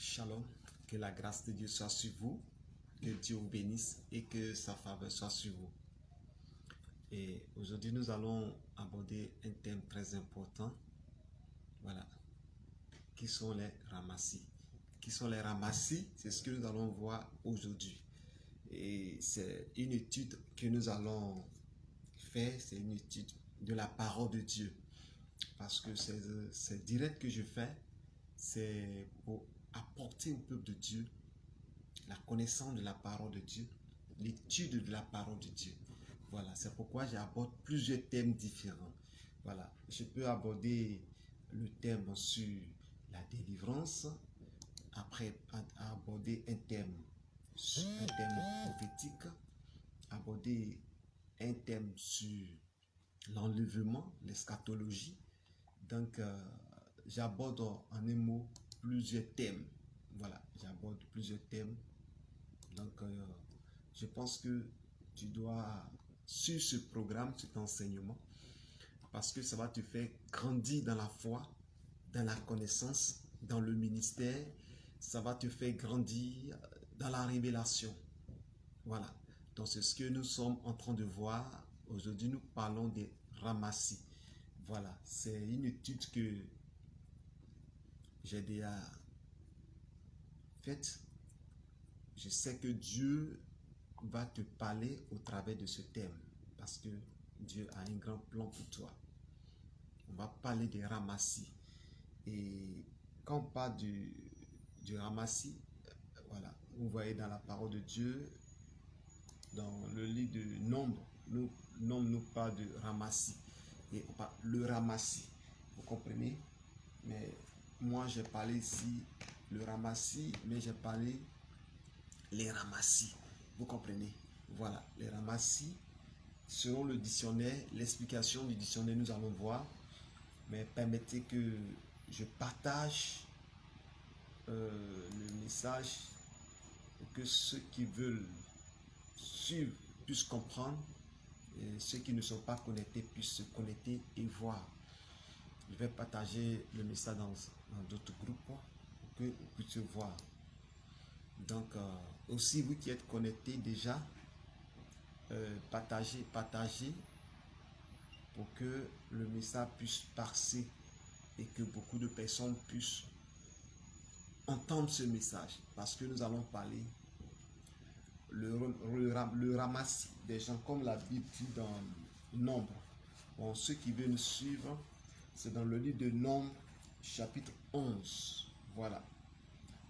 Shalom, que la grâce de Dieu soit sur vous, que Dieu vous bénisse et que sa faveur soit sur vous. Et aujourd'hui, nous allons aborder un thème très important. Voilà. Qui sont les ramassis? Qui sont les ramassis? C'est ce que nous allons voir aujourd'hui. Et c'est une étude que nous allons faire, c'est une étude de la parole de Dieu. Parce que c'est direct que je fais, c'est pour apporter au peuple de Dieu la connaissance de la parole de Dieu, l'étude de la parole de Dieu. Voilà, c'est pourquoi j'aborde plusieurs thèmes différents. Voilà, je peux aborder le thème sur la délivrance, après aborder un thème prophétique, aborder un thème sur l'enlèvement, l'eschatologie. Donc, j'aborde en un mot plusieurs thèmes. Voilà, j'aborde plusieurs thèmes. Donc, je pense que tu dois suivre ce programme, cet enseignement, parce que ça va te faire grandir dans la foi, dans la connaissance, dans le ministère. Ça va te faire grandir dans la révélation. Voilà. Donc, c'est ce que nous sommes en train de voir. Aujourd'hui, nous parlons des ramassis. Voilà. C'est une étude que j'ai déjà faite. Je sais que Dieu va te parler au travers de ce thème parce que Dieu a un grand plan pour toi. On va parler des ramassis. Et quand on parle du ramassis, voilà, vous voyez dans la parole de Dieu, dans le livre de Nombre, Nombre nous parle de ramassis. Et on parle le ramassis, vous comprenez? Mais moi j'ai parlé ici le ramassis, mais j'ai parlé les ramassis. Vous comprenez? Voilà, les ramassis, selon le dictionnaire, l'explication du dictionnaire, nous allons voir. Mais permettez que je partage le message pour que ceux qui veulent suivre puissent comprendre et ceux qui ne sont pas connectés puissent se connecter et voir. Je vais partager le message dans d'autres groupes pour que vous puissiez voir. Donc, aussi vous qui êtes connectés déjà, partagez pour que le message puisse passer et que beaucoup de personnes puissent entendre ce message. Parce que nous allons parler le ramassis des gens, comme la Bible dit dans Nombre. Bon, ceux qui veulent nous suivre, c'est dans le livre de Nombre, chapitre 11. Voilà.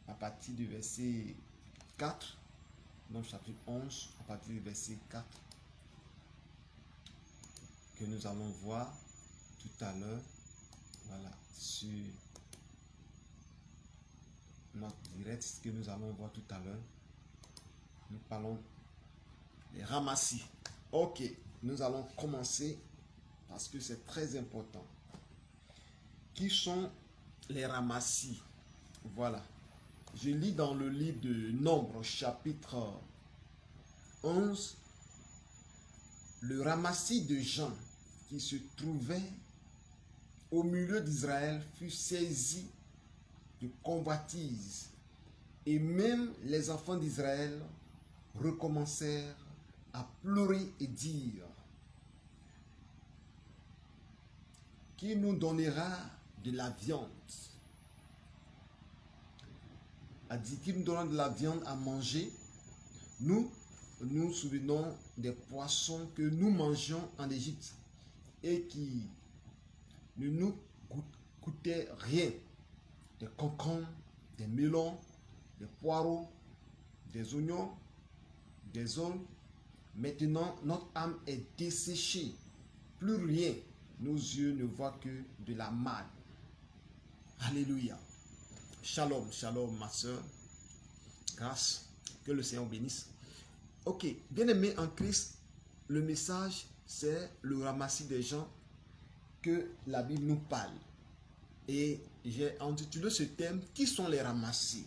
À partir du verset 4. Nombre chapitre 11, à partir du verset 4. Que nous allons voir tout à l'heure. Voilà. Sur notre direct que nous allons voir tout à l'heure. Nous parlons des ramassis. Ok, nous allons commencer parce que c'est très important. Qui sont les ramassis? Voilà. Je lis dans le livre de Nombre, chapitre 11, le ramassis de gens qui se trouvaient au milieu d'Israël fut saisi de convoitise. Et même les enfants d'Israël recommencèrent à pleurer et dire: qui nous donnera de la viande? A dit: qui nous donnera de la viande à manger? Nous nous souvenons des poissons que nous mangions en Égypte et qui ne nous coûtaient rien. Des concombres, des melons, des poireaux, des oignons, des aulnes. Maintenant, notre âme est desséchée. Plus rien. Nos yeux ne voient que de la manne. Alléluia. Shalom, shalom, ma soeur. Grâce. Que le Seigneur bénisse. Ok, bien-aimés en Christ, le message, c'est le ramassis des gens que la Bible nous parle. Et j'ai intitulé ce thème: qui sont les ramassis?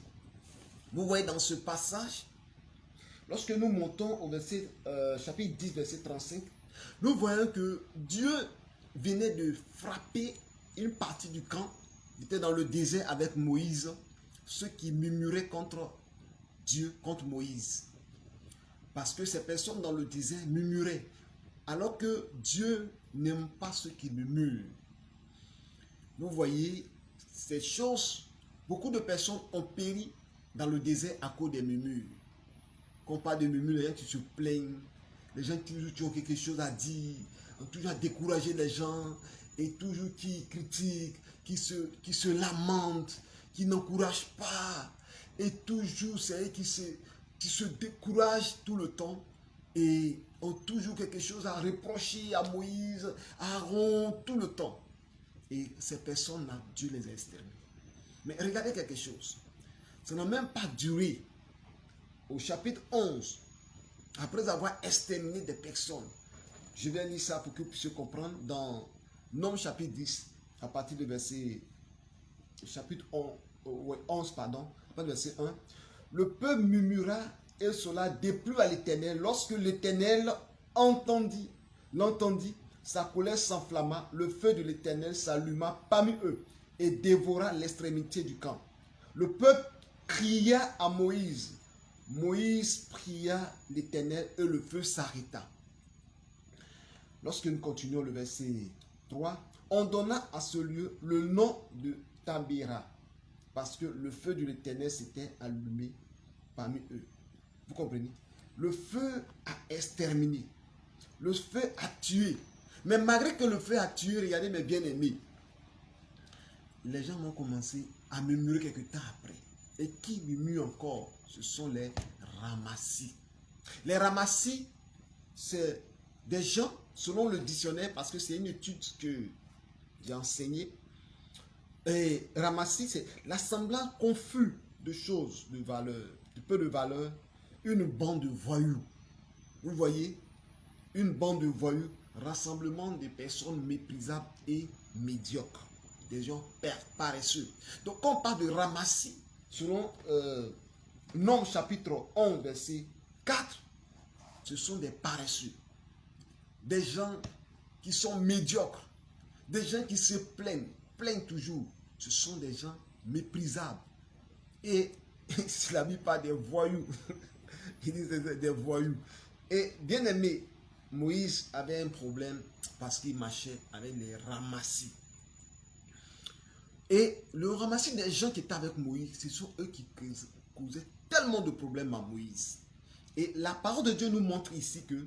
Vous voyez dans ce passage, lorsque nous montons au verset, chapitre 10, verset 35, nous voyons que Dieu venait de frapper une partie du camp. Il était dans le désert avec Moïse. ceux qui murmuraient contre Dieu, contre Moïse. Parce que ces personnes dans le désert murmuraient. Alors que Dieu n'aime pas ceux qui murmurent. Vous voyez, ces choses, beaucoup de personnes ont péri dans le désert à cause des murmures. Quand on parle de murmures, les gens qui se plaignent, les gens qui ont quelque chose à dire, ont toujours à décourager les gens, et toujours qui critiquent, qui se lamentent, qui n'encouragent pas, et toujours c'est qui se découragent tout le temps, et ont toujours quelque chose à reprocher à Moïse, à Aaron, tout le temps. Et ces personnes-là, Dieu les a exterminées. Mais regardez quelque chose. Ça n'a même pas duré. Au chapitre 11, après avoir exterminé des personnes, je vais lire ça pour que vous puissiez comprendre dans Nombres chapitre 10, à partir du verset chapitre 11, pardon, verset 1. Le peuple murmura et cela déplut à l'Éternel. Lorsque l'Éternel l'entendit, sa colère s'enflamma, le feu de l'Éternel s'alluma parmi eux et dévora l'extrémité du camp. Le peuple cria à Moïse. Moïse pria l'Éternel et le feu s'arrêta. Lorsque nous continuons le verset 3, on donna à ce lieu le nom de Tabéra, parce que le feu de l'Éternel s'était allumé parmi eux. Vous comprenez? Le feu a exterminé. Le feu a tué. Mais malgré que le feu a tué, regardez mes bien-aimés, les gens vont commencer à murmurer quelque temps après. Et qui murmure encore? Ce sont les ramassis. Les ramassis, c'est des gens, selon le dictionnaire, parce que c'est une étude que j'ai enseignée. Et ramassis, c'est l'assemblement confus de choses de valeur, de peu de valeur, une bande de voyous. Vous voyez, une bande de voyous, rassemblement des personnes méprisables et médiocres, des gens paresseux. Donc, quand on parle de ramassis, selon Nombres chapitre 11, verset 4, ce sont des paresseux, des gens qui sont médiocres, des gens qui se plaignent toujours. Ce sont des gens méprisables. Et la Bible parle des voyous. Il dit des voyous. Et bien aimé, Moïse avait un problème parce qu'il marchait avec les ramassis. Et le ramassis des gens qui étaient avec Moïse, ce sont eux qui causaient tellement de problèmes à Moïse. Et la parole de Dieu nous montre ici que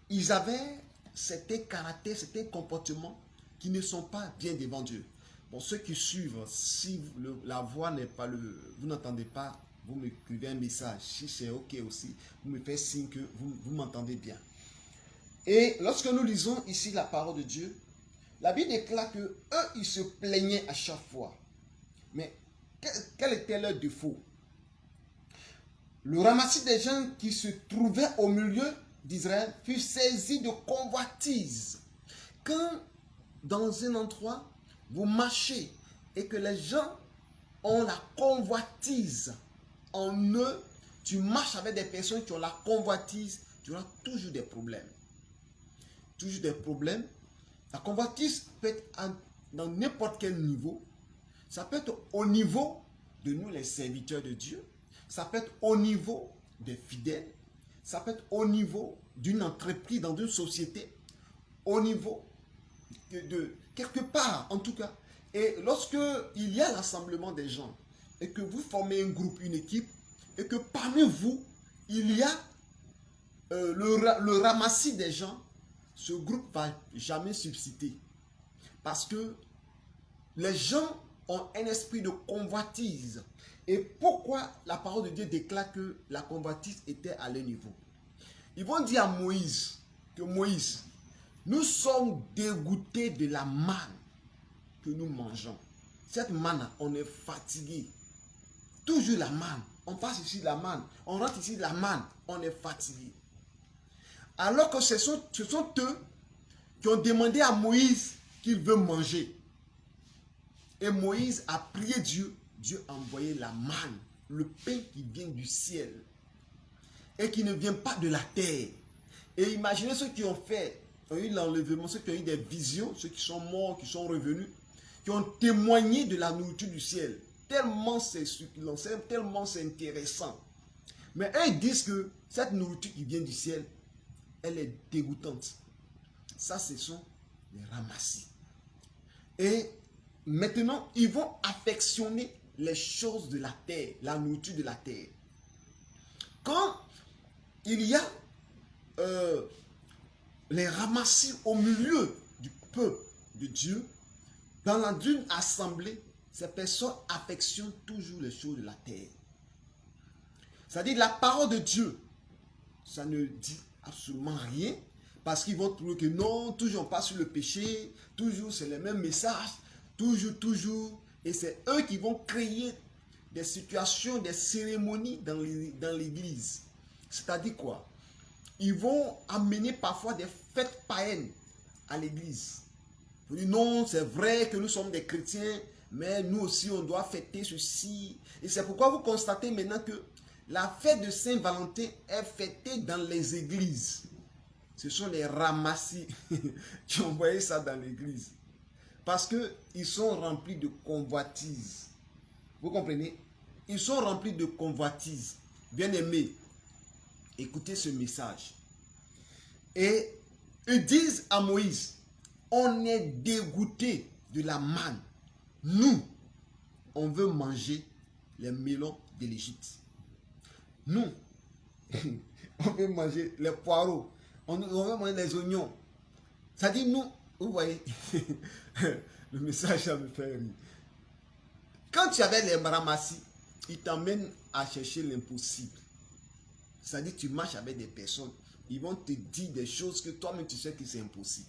ils avaient certains caractères, certains comportements qui ne sont pas bien devant Dieu. Bon, ceux qui suivent, si la voix n'est pas vous n'entendez pas, vous m'écrivez un message. Si c'est OK aussi, vous me faites signe que vous m'entendez bien. Et lorsque nous lisons ici la parole de Dieu, la Bible déclare que eux, ils se plaignaient à chaque fois. Mais quel était leur défaut? Le ramassis des gens qui se trouvaient au milieu d'Israël fut saisi de convoitise. Quand dans un endroit, vous marchez et que les gens ont la convoitise en eux, tu marches avec des personnes qui ont la convoitise, tu auras toujours des problèmes. Toujours des problèmes. La convoitise peut être dans n'importe quel niveau. Ça peut être au niveau de nous, les serviteurs de Dieu. Ça peut être au niveau des fidèles. Ça peut être au niveau d'une entreprise, dans une société. Au niveau de quelque part, en tout cas. Et lorsque il y a l'assemblement des gens et que vous formez un groupe, une équipe, et que parmi vous, il y a le ramassis des gens, ce groupe ne va jamais subsister. Parce que les gens ont un esprit de convoitise. Et pourquoi la parole de Dieu déclare que la convoitise était à leur niveau? Ils vont dire à Moïse que Moïse, nous sommes dégoûtés de la manne que nous mangeons. Cette manne, on est fatigué. Toujours la manne. On passe ici de la manne. On rentre ici de la manne. On est fatigué. Alors que ce sont eux qui ont demandé à Moïse qu'il veut manger. Et Moïse a prié Dieu. Dieu a envoyé la manne, le pain qui vient du ciel et qui ne vient pas de la terre. Et imaginez ceux qui ont eu l'enlèvement, ceux qui ont eu des visions, ceux qui sont morts, qui sont revenus, qui ont témoigné de la nourriture du ciel. tellement c'est succulent, tellement c'est intéressant. Mais eux, ils disent que cette nourriture qui vient du ciel, elle est dégoûtante. Ça, ce sont les ramassis. Et maintenant, ils vont affectionner les choses de la terre, la nourriture de la terre. Quand il y a les ramassis au milieu du peuple de Dieu, dans d'une assemblée, ces personnes affectionnent toujours les choses de la terre. C'est-à-dire la parole de Dieu, ça ne dit absolument rien, parce qu'ils vont trouver que non, toujours on passe sur le péché, toujours c'est les mêmes messages, toujours, et c'est eux qui vont créer des situations, des cérémonies dans l'église. C'est-à-dire quoi? Ils vont amener parfois des fêtes païennes à l'église. Vous dites non, c'est vrai que nous sommes des chrétiens, mais nous aussi on doit fêter ceci. Et c'est pourquoi vous constatez maintenant que la fête de Saint-Valentin est fêtée dans les églises. Ce sont les ramassis qui ont envoyé ça dans l'église. Parce qu'ils sont remplis de convoitises. Vous comprenez? Ils sont remplis de convoitises. Bien-aimés, écoutez ce message. Et ils disent à Moïse, on est dégoûté de la manne. Nous, on veut manger les melons de l'Égypte. Nous, on veut manger les poireaux. On veut manger les oignons. Ça dit nous, vous voyez, le message, ça me fait rire. Quand tu avais les ramassis, ils t'emmènent à chercher l'impossible. C'est-à-dire tu marches avec des personnes, ils vont te dire des choses que toi-même tu sais que c'est impossible.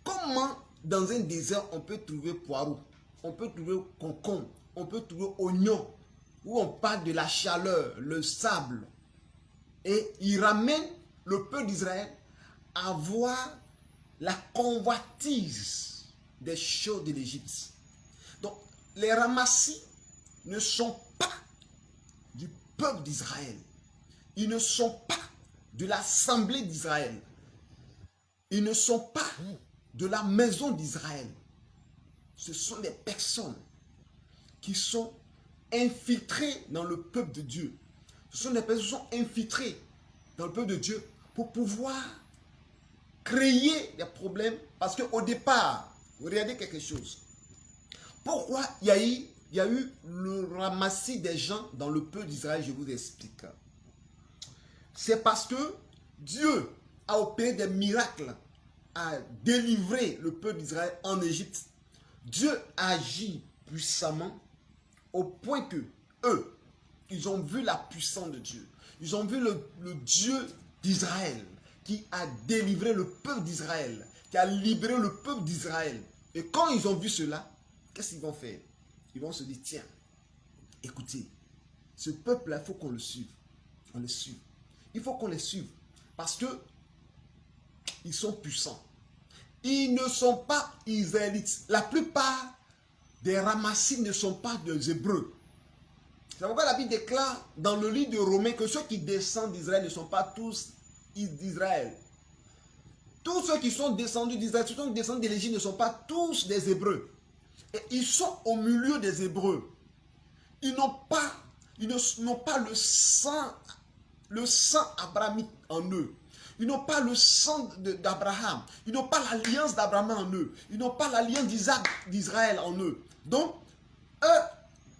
Comment dans un désert on peut trouver poireau, on peut trouver concombre, on peut trouver oignon, où on parle de la chaleur, le sable. Et ils ramènent le peuple d'Israël à voir la convoitise des choses de l'Égypte. Donc les ramassis ne sont pas du peuple d'Israël. Ils ne sont pas de l'assemblée d'Israël. Ils ne sont pas de la maison d'Israël. Ce sont des personnes qui sont infiltrées dans le peuple de Dieu. Ce sont des personnes qui sont infiltrées dans le peuple de Dieu pour pouvoir créer des problèmes. Parce qu'au départ, vous regardez quelque chose. Pourquoi il y a eu le ramassis des gens dans le peuple d'Israël? Je vous explique. C'est parce que Dieu a opéré des miracles, a délivré le peuple d'Israël en Égypte. Dieu agit puissamment au point que eux, ils ont vu la puissance de Dieu. Ils ont vu le Dieu d'Israël qui a délivré le peuple d'Israël, qui a libéré le peuple d'Israël. Et quand ils ont vu cela, qu'est-ce qu'ils vont faire? Ils vont se dire, tiens, écoutez, ce peuple-là, il faut qu'on le suive. On le suive. Il faut qu'on les suive. Parce que ils sont puissants. Ils ne sont pas israélites. La plupart des ramassis ne sont pas des Hébreux. C'est pourquoi la Bible déclare dans le livre de Romains que ceux qui descendent d'Israël ne sont pas tous d'Israël. Tous ceux qui sont descendus d'Israël, ceux qui descendent de l'Égypte ne sont pas tous des Hébreux. Et ils sont au milieu des Hébreux. Ils n'ont pas le sang abrahamique en eux. Ils n'ont pas le sang d'Abraham. Ils n'ont pas l'alliance d'Abraham en eux. Ils n'ont pas l'alliance d'Isaac, d'Israël en eux. Donc, eux,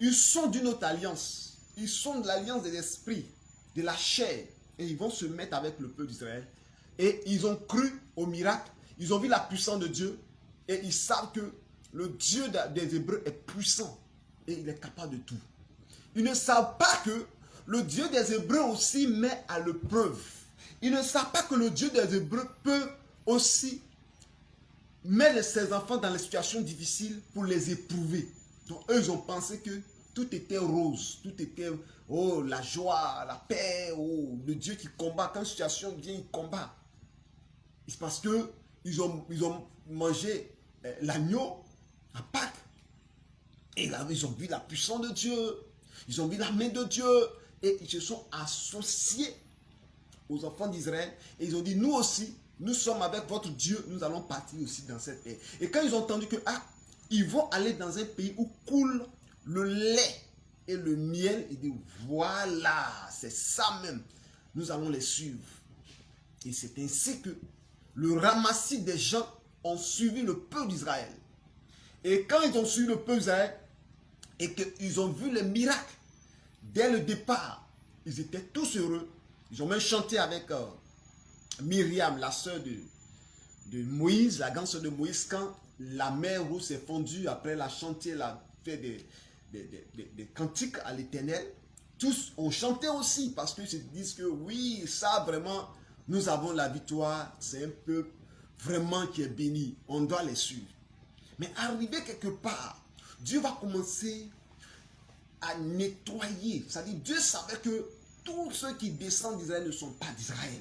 ils sont d'une autre alliance. Ils sont de l'alliance des esprits, de la chair. Et ils vont se mettre avec le peuple d'Israël. Et ils ont cru au miracle. Ils ont vu la puissance de Dieu. Et ils savent que le Dieu des Hébreux est puissant. Et il est capable de tout. Ils ne savent pas que le Dieu des Hébreux aussi met à l'épreuve. Ils ne savent pas que le Dieu des Hébreux peut aussi mettre ses enfants dans les situations difficiles pour les éprouver. Donc eux, ils ont pensé que tout était rose, tout était oh, la joie, la paix, oh, le Dieu qui combat. Quand une situation vient, il combat. C'est parce qu'ils ont mangé l'agneau à Pâques. Et là, ils ont vu la puissance de Dieu. Ils ont vu la main de Dieu. Et ils se sont associés aux enfants d'Israël. Et ils ont dit, nous aussi, nous sommes avec votre Dieu. Nous allons partir aussi dans cette paix. Et quand ils ont entendu que, ils vont aller dans un pays où coule le lait et le miel. Il dit, voilà, c'est ça même. Nous allons les suivre. Et c'est ainsi que le ramassis des gens ont suivi le peuple d'Israël. Et quand ils ont suivi le peuple d'Israël et qu'ils ont vu les miracles, dès le départ, ils étaient tous heureux. Ils ont même chanté avec Myriam, la sœur de Moïse, la grande sœur de Moïse, quand la mer Rouge s'est fondue, après la chanté, elle a fait des cantiques à l'Éternel. Tous ont chanté aussi parce qu'ils se disent que oui, ça vraiment, nous avons la victoire. C'est un peuple vraiment qui est béni. On doit les suivre. Mais arrivé quelque part, Dieu va commencer à nettoyer. C'est-à-dire, Dieu savait que tous ceux qui descendent d'Israël ne sont pas d'Israël.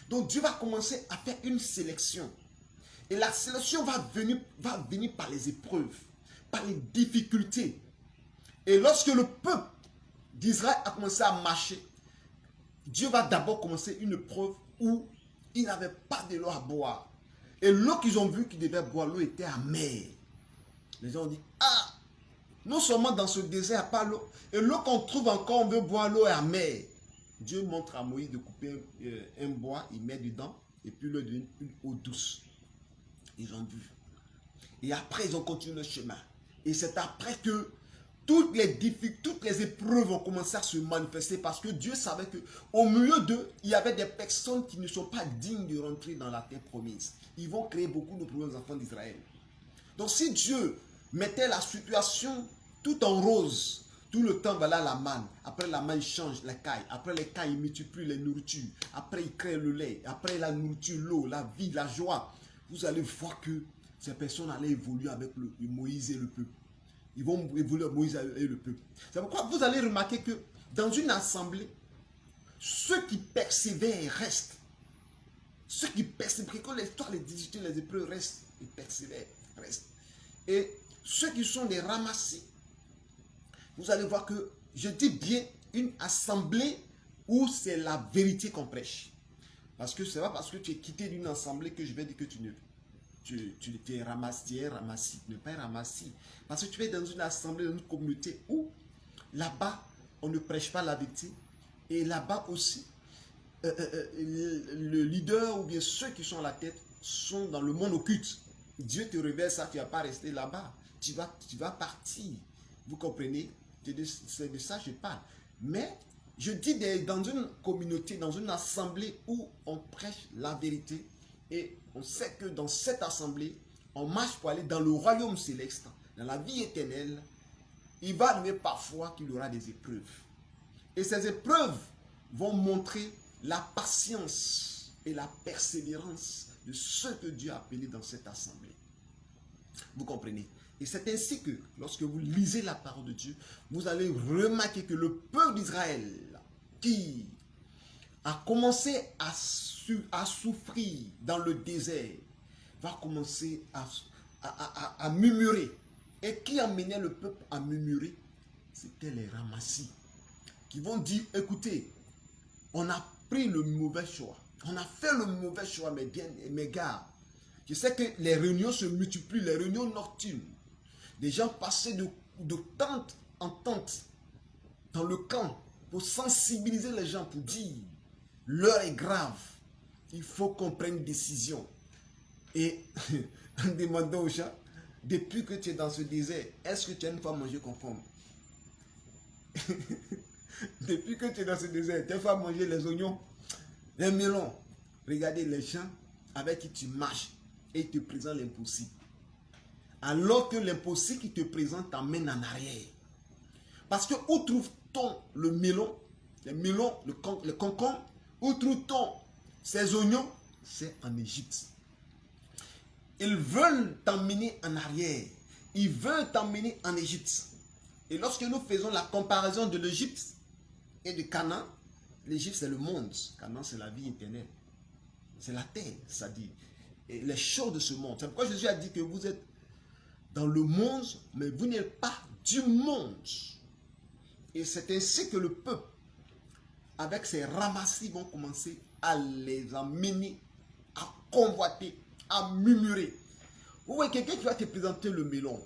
Donc Dieu va commencer à faire une sélection. Et la sélection va venir par les épreuves, par les difficultés. Et lorsque le peuple d'Israël a commencé à marcher, Dieu va d'abord commencer une épreuve où ils n'avaient pas de l'eau à boire. Et l'eau qu'ils ont vu qu'ils devaient boire, l'eau était amère. Les gens ont dit, ah, non seulement dans ce désert, il n'y a pas l'eau. Et l'eau qu'on trouve encore, on veut boire, l'eau est amère. Dieu montre à Moïse de couper un bois, il met dedans, et puis l'eau devient une eau douce. Ils ont vu. Et après, ils ont continué le chemin. Et c'est après que toutes les épreuves ont commencé à se manifester parce que Dieu savait qu'au milieu d'eux, il y avait des personnes qui ne sont pas dignes de rentrer dans la terre promise. Ils vont créer beaucoup de problèmes aux enfants d'Israël. Donc si Dieu mettait la situation tout en rose, tout le temps, voilà la manne. Après la manne, il change les cailles. Après les cailles, il multiplie les nourritures. Après, il crée le lait. Après la nourriture, l'eau, la vie, la joie. Vous allez voir que ces personnes allaient évoluer avec Moïse et le peuple. Ils vont évoluer avec Moïse et le peuple. C'est pourquoi vous allez remarquer que dans une assemblée, ceux qui persévèrent restent. Ceux qui persévèrent, quand l'histoire, les difficultés, les épreuves restent, ils persévèrent, restent. Et ceux qui sont des ramassis, vous allez voir que, je dis bien, une assemblée où c'est la vérité qu'on prêche. Parce que c'est pas parce que tu es quitté d'une assemblée que je vais dire que tu es ramassis, ne pas ramassis. Parce que tu es dans une assemblée, dans une communauté où là-bas, on ne prêche pas la vérité. Et là-bas aussi, le leader ou bien ceux qui sont à la tête sont dans le monde occulte. Dieu te révèle ça, tu ne vas pas rester là-bas. Tu vas partir. Vous comprenez? C'est de ça que je parle. Mais je dis dans une communauté, dans une assemblée où on prêche la vérité et on sait que dans cette assemblée, on marche pour aller dans le royaume céleste, dans la vie éternelle. Il va arriver parfois qu'il y aura des épreuves. Et ces épreuves vont montrer la patience et la persévérance de ceux que Dieu a appelés dans cette assemblée. Vous comprenez? Et c'est ainsi que, lorsque vous lisez la parole de Dieu, vous allez remarquer que le peuple d'Israël, qui a commencé à souffrir dans le désert, va commencer à murmurer. Et qui amenait le peuple à murmurer? C'était les ramassis, qui vont dire, écoutez, on a pris le mauvais choix. On a fait le mauvais choix, mes gars. Je sais que les réunions se multiplient, les réunions nocturnes. Les gens passaient de tente en tente dans le camp pour sensibiliser les gens, pour dire l'heure est grave, il faut qu'on prenne une décision. Et en demandant aux gens, depuis que tu es dans ce désert, est-ce que tu as une fois mangé conforme? Depuis que tu es dans ce désert, tu as une fois mangé les oignons, les melons. Regardez les gens avec qui tu marches et ils te présentent l'impossible. Alors que l'impossible qui te présente t'emmène en arrière. Parce que où trouve-t-on le melon, le concombre, où trouve-t-on ces oignons? C'est en Égypte. Ils veulent t'emmener en arrière. Ils veulent t'emmener en Égypte. Et lorsque nous faisons la comparaison de l'Égypte et de Canaan, l'Égypte c'est le monde, Canaan c'est la vie éternelle. C'est la terre, c'est-à-dire les choses de ce monde. C'est pourquoi Jésus a dit que vous êtes dans le monde, mais vous n'êtes pas du monde. Et c'est ainsi que le peuple, avec ses ramassis, vont commencer à les emmener, à convoiter, à murmurer. Vous voyez quelqu'un qui va te présenter le melon,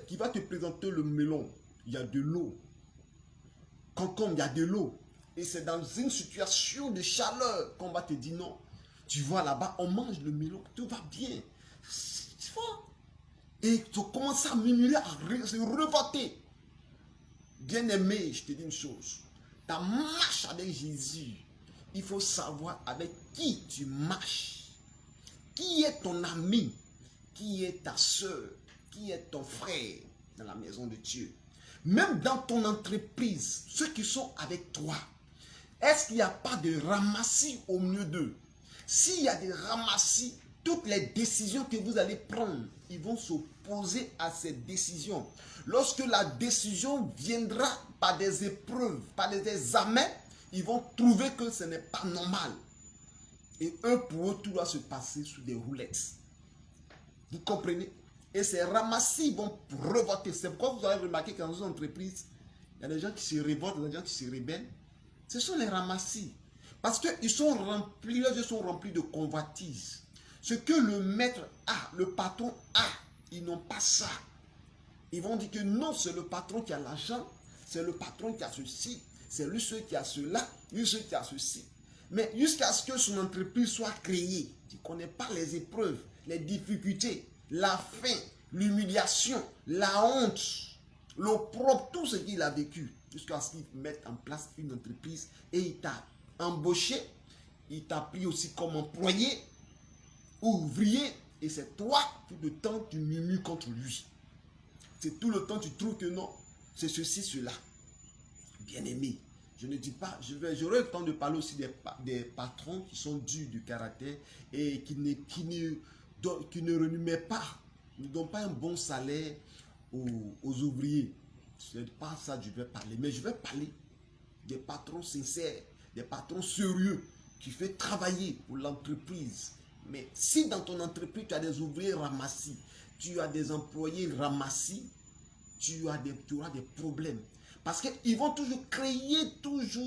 qui va te présenter le melon. Il y a de l'eau. Concombre, il y a de l'eau. Et c'est dans une situation de chaleur qu'on va te dire non. Tu vois là-bas, on mange le melon, tout va bien. Tu vois? Et tu commences à murmurer, à se revoter. Bien-aimé, je te dis une chose. Ta marche avec Jésus, il faut savoir avec qui tu marches. Qui est ton ami? Qui est ta soeur? Qui est ton frère dans la maison de Dieu? Même dans ton entreprise, ceux qui sont avec toi, est-ce qu'il n'y a pas de ramassis au milieu d'eux? S'il y a des ramassis, toutes les décisions que vous allez prendre, ils vont s'opposer à ces décisions. Lorsque la décision viendra par des épreuves, par des examens, ils vont trouver que ce n'est pas normal. Et eux, pour eux, tout doit se passer sous des roulettes. Vous comprenez? Et ces ramassis vont revoter. C'est pourquoi vous avez remarqué qu'en une entreprise, il y a des gens qui se révoltent, des gens qui se rebellent. Ce sont les ramassis. Parce qu'ils sont remplis, leurs yeux sont remplis de convoitises. Ce que le maître a, le patron a, ils n'ont pas ça. Ils vont dire que non, c'est le patron qui a l'argent, c'est le patron qui a ceci, c'est lui celui qui a cela, lui celui qui a ceci. Mais jusqu'à ce que son entreprise soit créée, tu ne connais pas les épreuves, les difficultés, la faim, l'humiliation, la honte, l'opprobre, tout ce qu'il a vécu, jusqu'à ce qu'il mette en place une entreprise et il t'a embauché, il t'a pris aussi comme employé ou ouvrier et c'est toi, tout le temps, tu murmures contre lui. C'est tout le temps, tu trouves que non, c'est ceci, cela. Bien-aimé, je ne dis pas, j'aurai le temps de parler aussi des patrons qui sont durs du caractère et qui ne remuèrent pas, ne donnent pas un bon salaire aux ouvriers. Ce n'est pas ça que je vais parler, mais je vais parler des patrons sincères, des patrons sérieux qui font travailler pour l'entreprise. Mais si dans ton entreprise, tu as des ouvriers ramassis, tu as des employés ramassis, tu auras des problèmes. Parce qu'ils vont toujours créer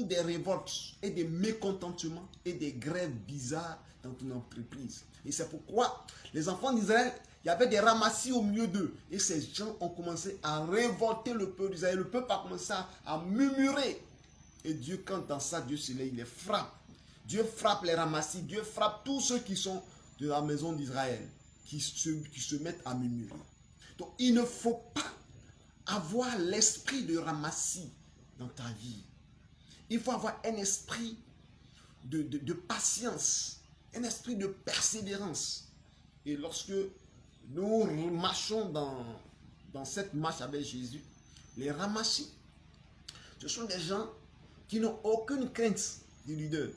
des révoltes et des mécontentements et des grèves bizarres dans ton entreprise. Et c'est pourquoi les enfants d'Israël, il y avait des ramassis au milieu d'eux. Et ces gens ont commencé à révolter le peuple d'Israël. Le peuple a commencé à murmurer. Et Dieu, quand dans ça, Dieu se lève, il les frappe. Dieu frappe les ramassis. Dieu frappe tous ceux qui sont de la maison d'Israël, qui se mettent à murmurer. Donc, il ne faut pas avoir l'esprit de ramassis dans ta vie. Il faut avoir un esprit de patience, un esprit de persévérance. Et lorsque nous marchons dans cette marche avec Jésus, les ramassis, ce sont des gens qui n'ont aucune crainte du leader.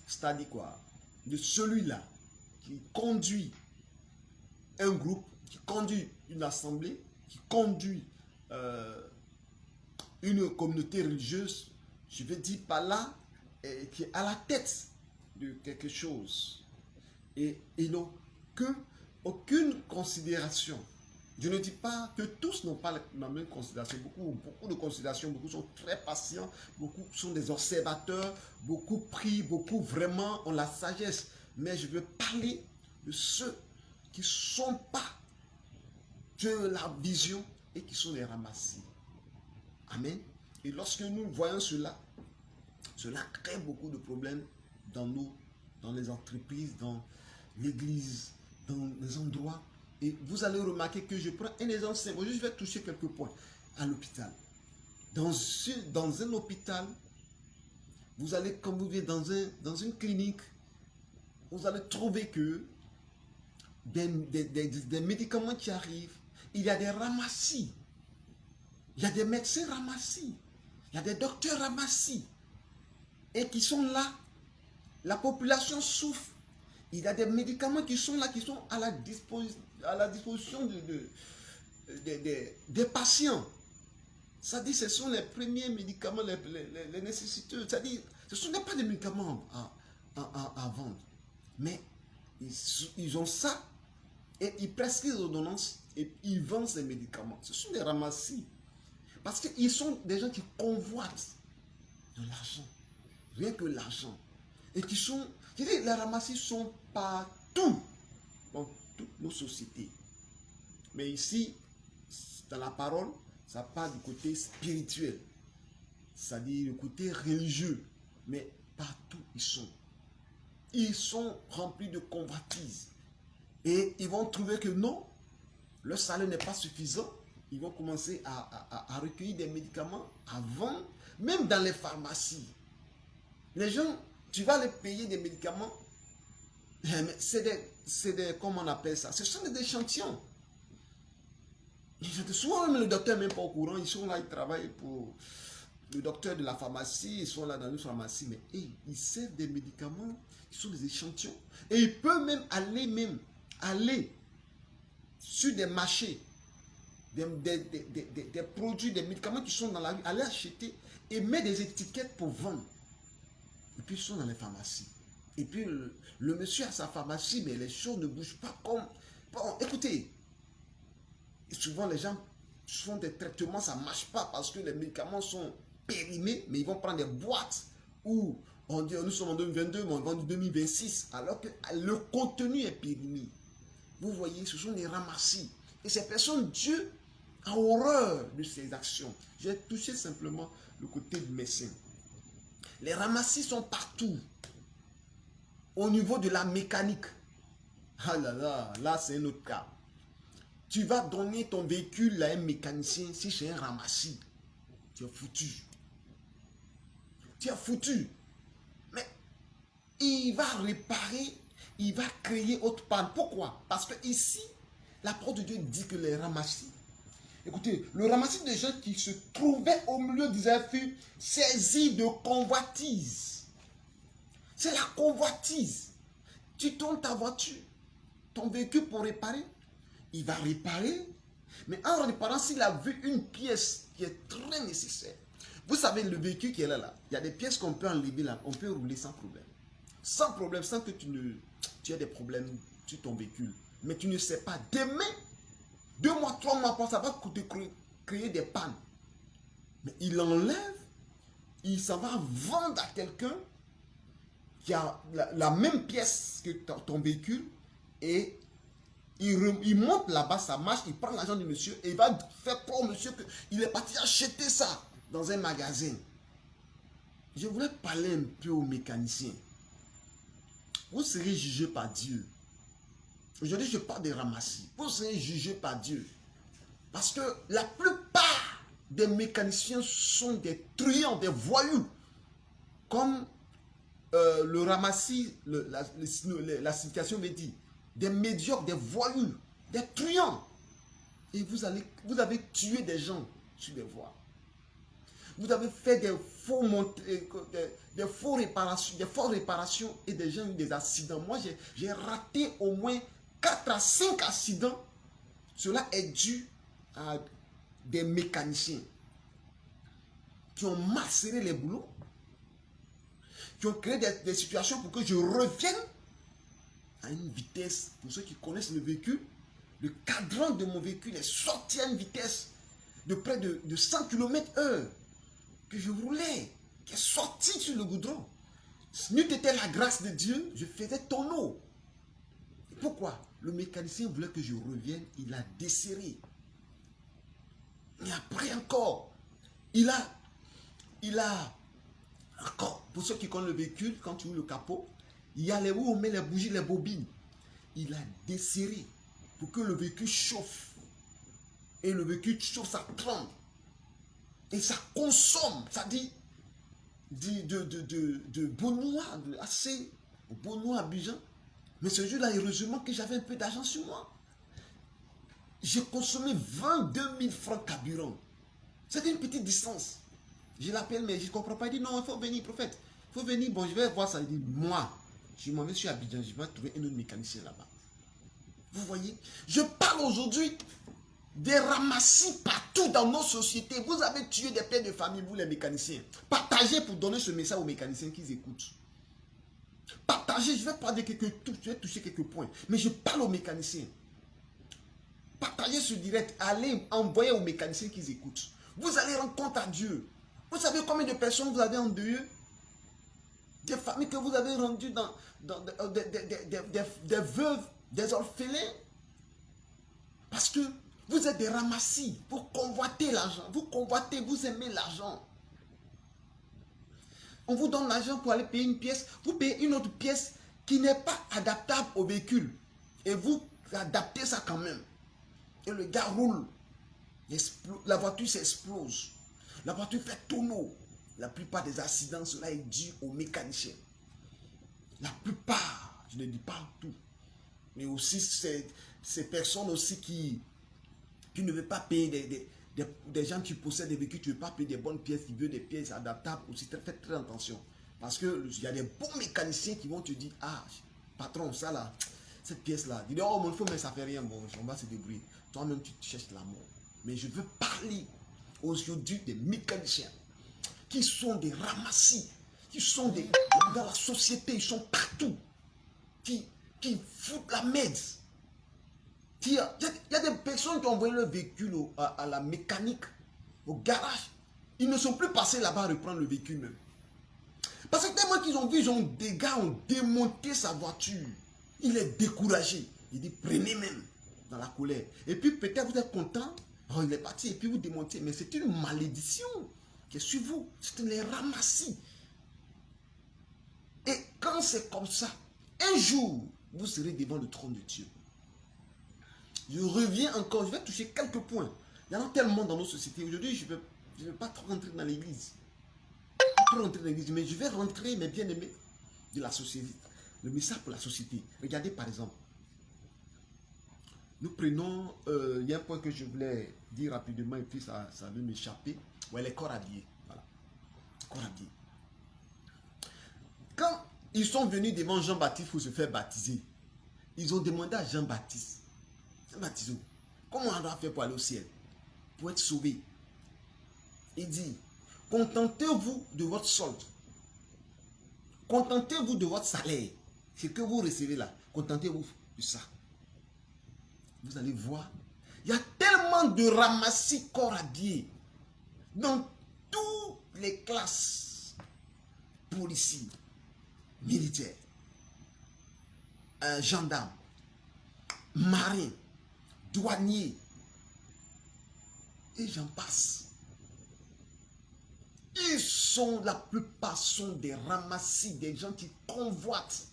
C'est-à-dire quoi? De celui-là qui conduit un groupe, qui conduit une assemblée, qui conduit une communauté religieuse, je vais dire par là, qui est à la tête de quelque chose. Et ils n'ont aucune considération. Je ne dis pas que tous n'ont pas la même considération. Beaucoup de considération, beaucoup sont très patients, beaucoup sont des observateurs, beaucoup prient, beaucoup vraiment ont la sagesse. Mais je veux parler de ceux qui ne sont pas de la vision et qui sont les ramassis. Amen. Et lorsque nous voyons cela, cela crée beaucoup de problèmes dans les entreprises, dans l'église, dans les endroits. Et vous allez remarquer que je prends un exemple simple. Je vais toucher quelques points. À l'hôpital. Dans un hôpital, vous allez, comme vous venez dans une clinique, vous allez trouver que des médicaments qui arrivent, il y a des ramassis. Il y a des médecins ramassis. Il y a des docteurs ramassis. Et qui sont là. La population souffre. Il y a des médicaments qui sont là, qui sont à la disposition des patients. C'est-à-dire ce sont les premiers médicaments, les nécessiteux. C'est-à-dire ce ne sont pas des médicaments à vendre. Mais ils ont ça et ils prescrivent des ordonnances et ils vendent ces médicaments. Ce sont des ramassis. Parce qu'ils sont des gens qui convoitent de l'argent. Rien que l'argent. Et qui sont... Je dis, les ramassis sont partout dans toutes nos sociétés. Mais ici, dans la parole, ça parle du côté spirituel. C'est-à-dire le côté religieux. Mais partout ils sont remplis de convoitises. Et ils vont trouver que non, leur salaire n'est pas suffisant. Ils vont commencer à recueillir des médicaments, à vendre, même dans les pharmacies. Les gens, tu vas les payer des médicaments, c'est des, comment on appelle ça? Ce sont des échantillons. Souvent, même le docteur n'est même pas au courant. Ils sont là, ils travaillent pour le docteur de la pharmacie. Ils sont là dans une pharmacie. Mais hey, ils servent des médicaments qui sont des échantillons. Et ils peuvent même aller sur des marchés, des produits, des médicaments qui sont dans la rue, aller acheter et mettre des étiquettes pour vendre. Et puis ils sont dans les pharmacies. Et puis le monsieur a sa pharmacie, mais les choses ne bougent pas comme... Bon, écoutez, souvent les gens font des traitements, ça ne marche pas parce que les médicaments sont périmés, mais ils vont prendre des boîtes où on dit nous sommes en 2022, mais on vend du 2026, alors que le contenu est périmé. Vous voyez, ce sont des ramassis. Et ces personnes, Dieu a horreur de ces actions. J'ai touché simplement le côté du médecin. Les ramassis sont partout. Au niveau de la mécanique. Ah là là, là c'est un autre cas. Tu vas donner ton véhicule à un mécanicien si c'est un ramassis. Tu es foutu. Tu es foutu. Mais il va réparer, il va créer autre panne. Pourquoi? Parce que ici, la parole de Dieu dit que les ramassis. Écoutez, le ramassis des gens qui se trouvaient au milieu des affaires saisis de convoitise. C'est la convoitise. Tu tournes ta voiture, ton véhicule pour réparer. Il va réparer. Mais en réparant, s'il a vu une pièce qui est très nécessaire. Vous savez, le véhicule qui est là, il y a des pièces qu'on peut enlever là. On peut rouler sans problème. Sans problème, sans que tu aies des problèmes sur ton véhicule. Mais tu ne sais pas. Demain, 2 mois, 3 mois après, ça va te créer des pannes. Mais il enlève, il s'en va vendre à quelqu'un qui a la même pièce que ton véhicule et il monte là-bas, ça marche, il prend l'argent du monsieur et il va faire croire au monsieur qu'il est parti acheter ça dans un magasin. Je voulais parler un peu aux mécaniciens. Vous serez jugés par Dieu. Aujourd'hui, je parle des ramassis. Vous serez jugés par Dieu. Parce que la plupart des mécaniciens sont des truands, des voyous. Comme le ramassis, la signification me dit, des médiocres, des voyous, des truands. Et vous avez tué des gens sur des voies. Vous avez fait des fausses réparations et des gens ont eu des accidents. Moi, j'ai raté au moins 4 à 5 accidents. Cela est dû à des mécaniciens qui ont macéré les boulots, qui ont créé des situations pour que je revienne à une vitesse. Pour ceux qui connaissent le véhicule, le cadran de mon véhicule est sorti à une vitesse de près de 100 km/h que je roulais, qui est sorti sur le goudron. Si n'eût été la grâce de Dieu, je faisais tonneau. Pourquoi? Le mécanicien voulait que je revienne, il a desserré. Et après encore, il a encore, pour ceux qui connaissent le véhicule, quand tu ouvres le capot, il y a les où on met les bougies, les bobines. Il a desserré pour que le véhicule chauffe. Et le véhicule chauffe, ça tremble. Et ça consomme, ça dit de Benoît, assez Benoît à Abidjan. Mais ce jour-là, heureusement que j'avais un peu d'argent sur moi. J'ai consommé 22 000 francs carburant. C'était une petite distance. Je l'appelle, mais je ne comprends pas. Il dit non, il faut venir, prophète. Il faut venir, bon, je vais voir ça. Il dit, moi, je m'en vais sur Abidjan, je vais trouver un autre mécanicien là-bas. Vous voyez, je parle aujourd'hui des ramassis partout dans nos sociétés. Vous avez tué des pères de famille, vous les mécaniciens. Partagez pour donner ce message aux mécaniciens qu'ils écoutent. Partagez, je vais parler je vais toucher quelques points. Mais je parle aux mécaniciens. Partagez ce direct, allez envoyer aux mécaniciens qu'ils écoutent. Vous allez rendre compte à Dieu. Vous savez combien de personnes vous avez endeuillées? Des familles que vous avez rendues dans des veuves, des orphelins. Parce que Vous êtes des ramassis. Vous convoitez l'argent. Vous convoitez, vous aimez l'argent. On vous donne l'argent pour aller payer une pièce. Vous payez une autre pièce qui n'est pas adaptable au véhicule. Et vous adaptez ça quand même. Et le gars roule. La voiture s'explose. La voiture fait tonneau. La plupart des accidents, cela est dû aux mécaniciens. La plupart, je ne dis pas tout. Mais aussi ces personnes aussi qui ne veulent pas payer des gens qui possèdent des véhicules, tu ne veux pas payer des bonnes pièces, qui veulent des pièces adaptables aussi. Faites très attention. Parce qu'il y a des bons mécaniciens qui vont te dire, ah, patron, ça là, cette pièce-là. Dis, oh, mon faux, mais ça fait rien, bon, on va se débrouiller. Toi-même, tu cherches la mort. Mais je veux parler aujourd'hui des mécaniciens qui sont des ramassis, qui sont dans la société, ils sont partout, qui foutent la merde. Il y a des personnes qui ont envoyé leur véhicule à la mécanique, au garage. Ils ne sont plus passés là-bas à reprendre le véhicule même. Parce que tellement qu'ils ont vu, des gars ont démonté sa voiture. Il est découragé. Il dit, prenez même dans la colère. Et puis peut-être vous êtes content. Oh, il est parti et puis vous démontez. Mais c'est une malédiction qui est sur vous. C'est les ramassis. Et quand c'est comme ça, un jour, vous serez devant le trône de Dieu. Je reviens encore, je vais toucher quelques points. Il y en a tellement dans nos sociétés. Aujourd'hui, je ne vais pas trop rentrer dans l'église. Pas trop rentrer dans l'église, mais je vais rentrer, mes bien-aimés, de la société. Le message pour la société. Regardez par exemple. Nous prenons, il y a un point que je voulais dire rapidement et puis ça va m'échapper. Ouais, les corps habillés. Voilà. Corps habillés. Quand ils sont venus devant Jean-Baptiste pour se faire baptiser, ils ont demandé à Jean-Baptiste, Jean-Baptiste, comment on doit faire pour aller au ciel, pour être sauvé? Il dit, contentez-vous de votre solde. Contentez-vous de votre salaire. Ce que vous recevez là, contentez-vous de ça. Vous allez voir, il y a tellement de ramassis corps habillés dans toutes les classes. Policiers, militaires, gendarmes, marins, douaniers, et j'en passe. La plupart sont des ramassis, des gens qui convoitent,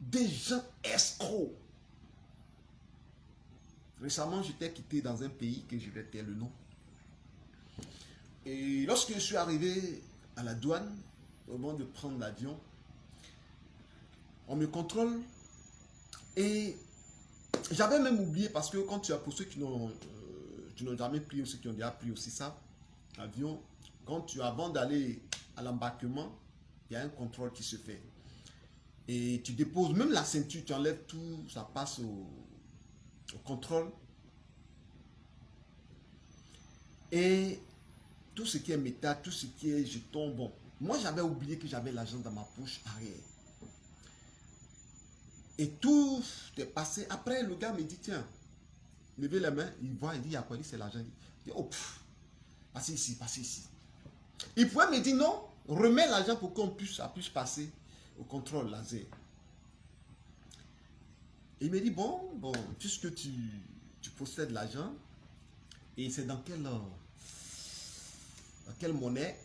des gens escrocs. Récemment, j'étais quitté dans un pays que je vais taire le nom. Et lorsque je suis arrivé à la douane, au moment de prendre l'avion, on me contrôle et j'avais même oublié parce que quand tu as, pour ceux qui n'ont jamais pris ou ceux qui ont déjà pris aussi ça, l'avion, avant d'aller à l'embarquement, il y a un contrôle qui se fait. Et tu déposes même la ceinture, tu enlèves tout, ça passe au contrôle. Et tout ce qui est métal, tout ce qui est jeton, bon. Moi, j'avais oublié que j'avais l'argent dans ma poche arrière. Et tout est passé. Après, le gars me dit, tiens, levez la main. Il voit, il dit, il y a quoi? Il dit, c'est l'argent. Il dit, oh, passez ici, passez ici. Il pouvait me dire, non, remets l'argent pour qu'on puisse passer au contrôle laser. Il me dit, bon, puisque tu possèdes l'argent, et c'est dans quelle monnaie?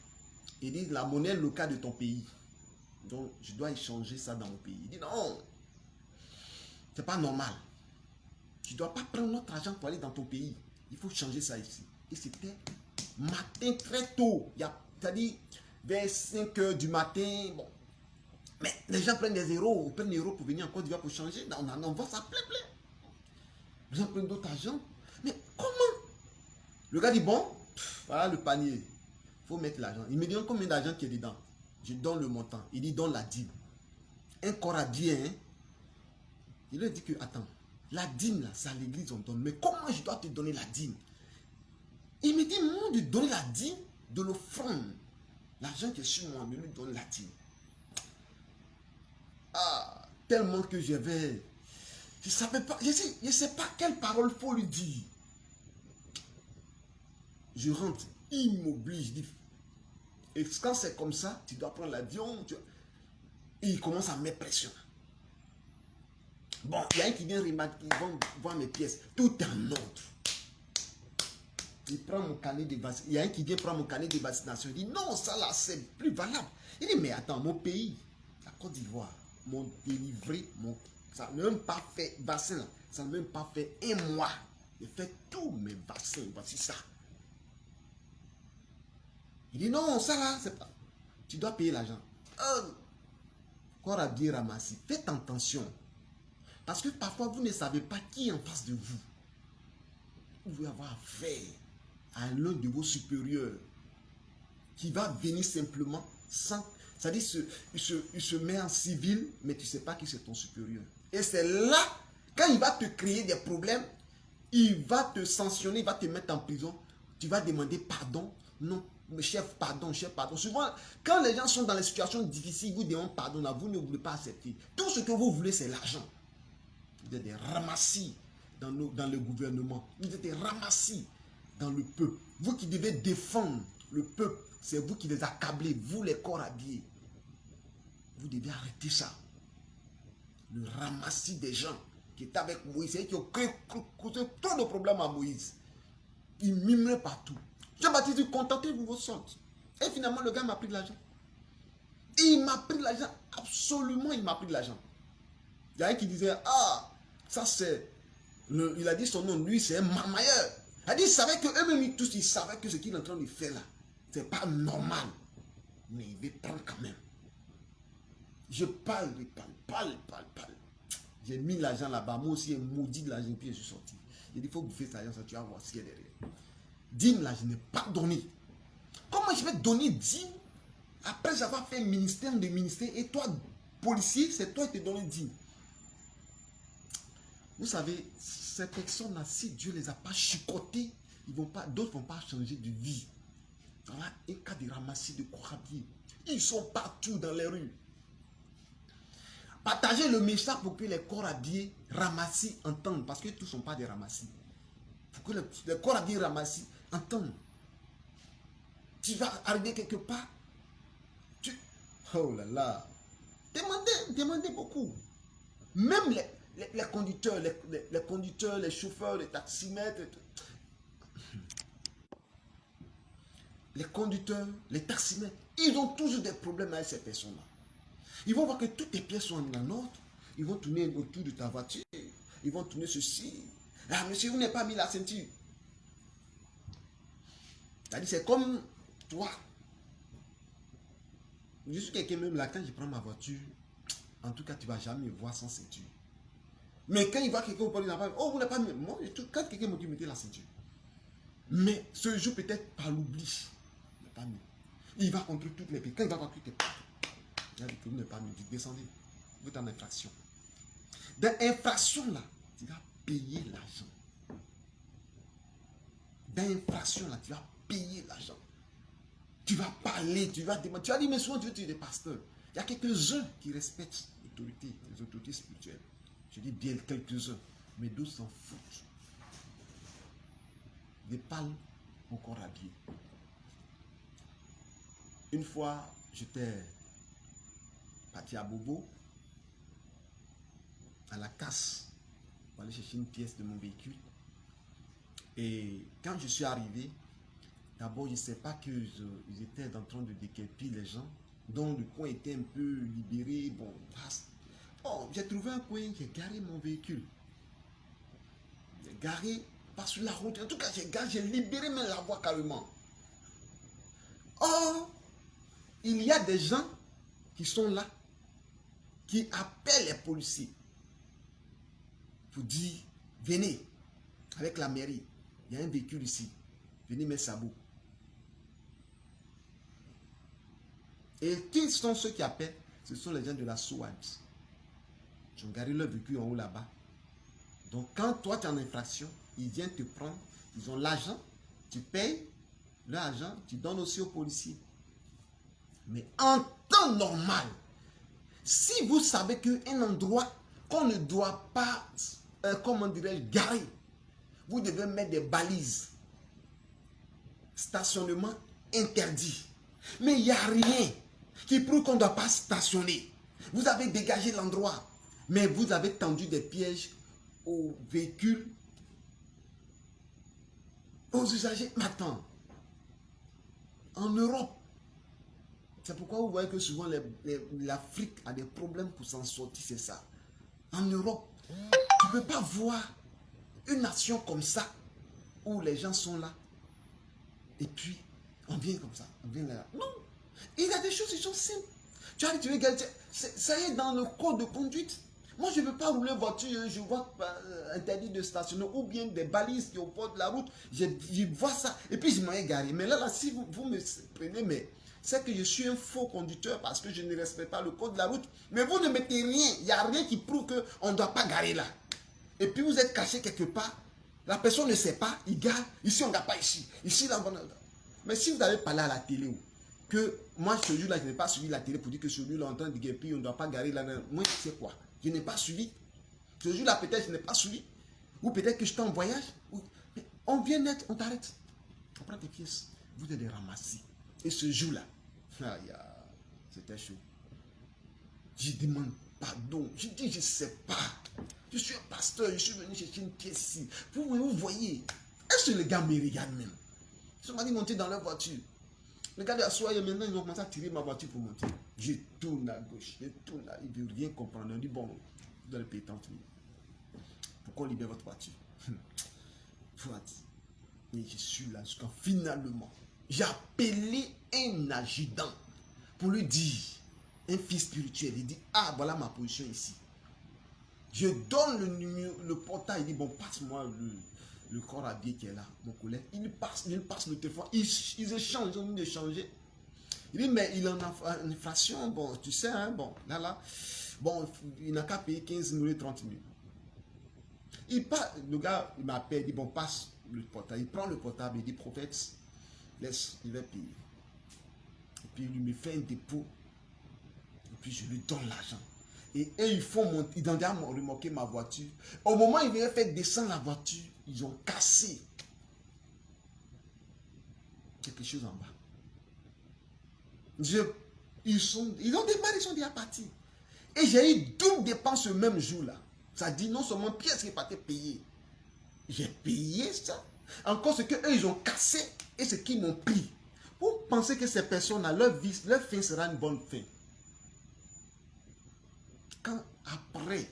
Il dit, la monnaie locale de ton pays. Donc, je dois échanger ça dans mon pays. Il dit, non, c'est pas normal. Tu ne dois pas prendre notre argent pour aller dans ton pays. Il faut changer ça ici. Et c'était matin très tôt. C'est-à-dire, vers 5 h du matin, bon. Mais les gens prennent des euros, ils prennent des euros pour venir en Côte d'Ivoire pour changer. On voit ça plein. Les gens prennent d'autres argent. Mais comment? Le gars dit, bon, voilà le panier. Il faut mettre l'argent. Il me dit combien d'argent qui est dedans. Je donne le montant. Il dit, donne la dîme. Un corps à bien. Hein? Il lui dit que, attends, la dîme, là, c'est à l'église, on donne. Mais comment je dois te donner la dîme? Il me dit, moi, de donner la dîme de l'offrande. L'argent qui est sur moi, de lui donner la dîme. Ah, tellement que j'avais... Je savais pas, je ne sais pas quelle parole faut lui dire. Je rentre, il m'oblige, je dis. Et quand c'est comme ça, tu dois prendre l'avion. Et il commence à mettre pression. Bon, il y a un qui vient remarquer, ils vont voir mes pièces. Tout en ordre. Il prend mon carnet de vaccination. Il y a un qui vient prendre mon carnet de vaccination. Il dit non, ça là, c'est plus valable. Il dit, mais attends, mon pays, la Côte d'Ivoire, m'ont délivré, ça n'a même pas fait vaccin, là. Ça n'a même pas fait un mois. J'ai fait tous mes vaccins, voici ça. Il dit non, ça là, c'est pas. Tu dois payer l'argent. Corps à bien ramasser. Faites attention. Parce que parfois, vous ne savez pas qui est en face de vous. Vous pouvez avoir affaire à l'un de vos supérieurs qui va venir simplement sans. C'est-à-dire, il se met en civil, mais tu ne sais pas qui c'est ton supérieur. Et c'est là, quand il va te créer des problèmes, il va te sanctionner, il va te mettre en prison. Tu vas demander pardon. Non, mais chef, pardon, chef, pardon. Souvent, quand les gens sont dans les situations difficiles, vous demandent pardon, là, vous ne voulez pas accepter. Tout ce que vous voulez, c'est l'argent. Vous êtes des ramassis dans le gouvernement. Vous êtes des ramassis dans le peuple. Vous qui devez défendre le peuple, c'est vous qui les accablez, vous les corps habillés. Vous devez arrêter ça. Le ramassis des gens qui est avec Moïse, c'est qui ont causé trop de problèmes à Moïse. Il mimerait partout. Jean-Baptiste dit, contentez-vous vos soldes. Et finalement, le gars m'a pris de l'argent. Il m'a pris de l'argent. Absolument, il m'a pris de l'argent. Il y a un qui disait, ah, ça c'est... Il a dit son nom, lui, c'est un marmailleur. Il a dit, il savait qu'eux-mêmes tous, ils savaient que ce qu'il est en train de faire là, c'est pas normal. Mais il veut prendre quand même. Je parle. J'ai mis l'argent là-bas. Moi aussi, un maudit de l'argent, puis je suis sorti. J'ai dit, il faut que vous fassiez ça, tu vas voir ce qu'il y a derrière. Dîme là, je n'ai pas donné. Comment je vais donner dîme après avoir fait ministère de ministère et toi, policier, c'est toi qui te donnes dîme. Vous savez, ces personnes-là, si Dieu ne les a pas chicotés, d'autres ne vont pas changer de vie. Voilà un cas de ramassis de corabiers. Ils sont partout dans les rues. Partagez le message pour que les corps habillés ramassis entendent. Parce que tous ne sont pas des ramassis. Pour que les corps habillés ramassis entendent. Tu vas arriver quelque part. Oh là là. Demandez beaucoup. Même les conducteurs, les conducteurs, les chauffeurs, les taximètres. Les conducteurs, les taximètres, ils ont toujours des problèmes avec ces personnes-là. Ils vont voir que toutes tes pièces sont en ordre. Ils vont tourner autour de ta voiture. Ils vont tourner ceci. Ah, monsieur, vous n'avez pas mis la ceinture. C'est comme toi. Je suis quelqu'un même là, quand je prends ma voiture, en tout cas, tu ne vas jamais me voir sans ceinture. Mais quand il voit quelqu'un au port, il n'a pas, oh, vous n'avez pas mis. Moi, quand quelqu'un me dit, mettez la ceinture. Mais ce jour, peut-être par l'oubli, il n'a pas mis. Il va contre toutes les pays. Quand il va contre toutes les pays, il a dit que vous n'avez pas mis. Descendez. Vous êtes en infraction. Dans l'infraction, là, tu vas payer l'argent. Dans l'infraction, là, tu vas payer l'argent. Tu vas parler, tu vas demander. Tu vas dire, mais souvent, tu es des pasteurs. Il y a quelques-uns qui respectent l'autorité, les autorités spirituelles. Je dis bien quelques-uns, mais d'autres s'en foutent. Ils parlent encore habillés. Une fois, j'étais parti à Bobo, à la casse, pour aller chercher une pièce de mon véhicule. Et quand je suis arrivé, d'abord, je ne sais pas qu'ils étaient en train de déguerpir les gens, dont le coin était un peu libéré. Bon, j'ai trouvé un coin, j'ai garé mon véhicule. J'ai garé, pas sur la route. En tout cas, j'ai libéré même la voie carrément. Or, il y a des gens qui sont là, qui appellent les policiers pour dire, venez, avec la mairie, il y a un véhicule ici, venez mettre sabot. Et qui sont ceux qui appellent? Ce sont les gens de la SWAT. Ils ont garé leur véhicule en haut là-bas. Donc quand toi tu es en infraction, ils viennent te prendre, ils ont l'argent, tu payes l'argent, tu donnes aussi aux policiers. Mais en temps normal, si vous savez qu'un endroit qu'on ne doit pas, comment dirais-je, garer, vous devez mettre des balises. Stationnement interdit. Mais il n'y a rien qui prouve qu'on ne doit pas stationner. Vous avez dégagé l'endroit. Mais vous avez tendu des pièges aux véhicules, aux usagers. Maintenant, en Europe, c'est pourquoi vous voyez que souvent l'Afrique a des problèmes pour s'en sortir, c'est ça. En Europe, tu ne peux pas voir une nation comme ça, où les gens sont là, et puis on vient comme ça, on vient là. Non, il y a des choses qui sont simples. Tu as dit, tu regardes, ça y est dans le code de conduite. Moi, je ne veux pas rouler voiture, je vois interdit de stationner, ou bien des balises qui au bord de la route, je vois ça, et puis je m'en ai garé. Mais là, si vous me prenez, mais c'est que je suis un faux conducteur parce que je ne respecte pas le code de la route. Mais vous ne mettez rien, il n'y a rien qui prouve qu'on ne doit pas garer là. Et puis vous êtes caché quelque part, la personne ne sait pas, il gare, ici on ne gare pas ici, ici là. Mais si vous avez parlé à la télé, que moi ce jour-là je n'ai pas suivi la télé pour dire que celui-là en train de dire puis on ne doit pas garer là, moi je sais quoi, je n'ai pas suivi. Ce jour-là peut-être je n'ai pas suivi, ou peut-être que je suis en voyage, on vient net, on t'arrête, on prend tes pièces, vous êtes ramassés. Et ce jour-là, c'était chaud. Je demande pardon. Je dis, je ne sais pas. Je suis un pasteur, je suis venu chercher une pièce ici. Vous voyez, est-ce que les gars me regardent même? Ils m'ont dit monter dans leur voiture. Les gars de la soirée, maintenant, ils ont commencé à tirer ma voiture pour monter. Je tourne à gauche, je tourne là. Ils ne veulent rien comprendre. On dit, bon, vous allez payer 30 000. Pourquoi on libère votre voiture? Et je suis là jusqu'à finalement. J'ai appelé un adjudant pour lui dire, un fils spirituel, il dit, ah voilà ma position ici. Je donne le numéro, le portail, il dit, bon passe-moi le corps habillé qui est là, mon collègue. Il passe le téléphone, ils échangent, ils ont mis d'échanger. Il dit, mais il en a une infraction, bon tu sais, hein, bon là, bon il n'a qu'à payer 15 000 et 30 000. Le gars, il m'appelle, il dit, bon passe le portable, il prend le portable, il dit, prophète, laisse, il va payer. Et puis il me fait un dépôt. Et puis je lui donne l'argent. Et ils font monter, ils ont déjà remorqué ma voiture. Au moment où ils venaient faire descendre la voiture, ils ont cassé quelque chose en bas. Ils ont démarré, ils sont déjà partis. Et j'ai eu 12 dépenses ce même jour-là. Ça dit non seulement pièce qui n'est pas payée. J'ai payé ça. Encore ce qu'eux, ils ont cassé et ce qu'ils m'ont pris. Vous pensez que ces personnes-là, leur fin sera une bonne fin. Quand après,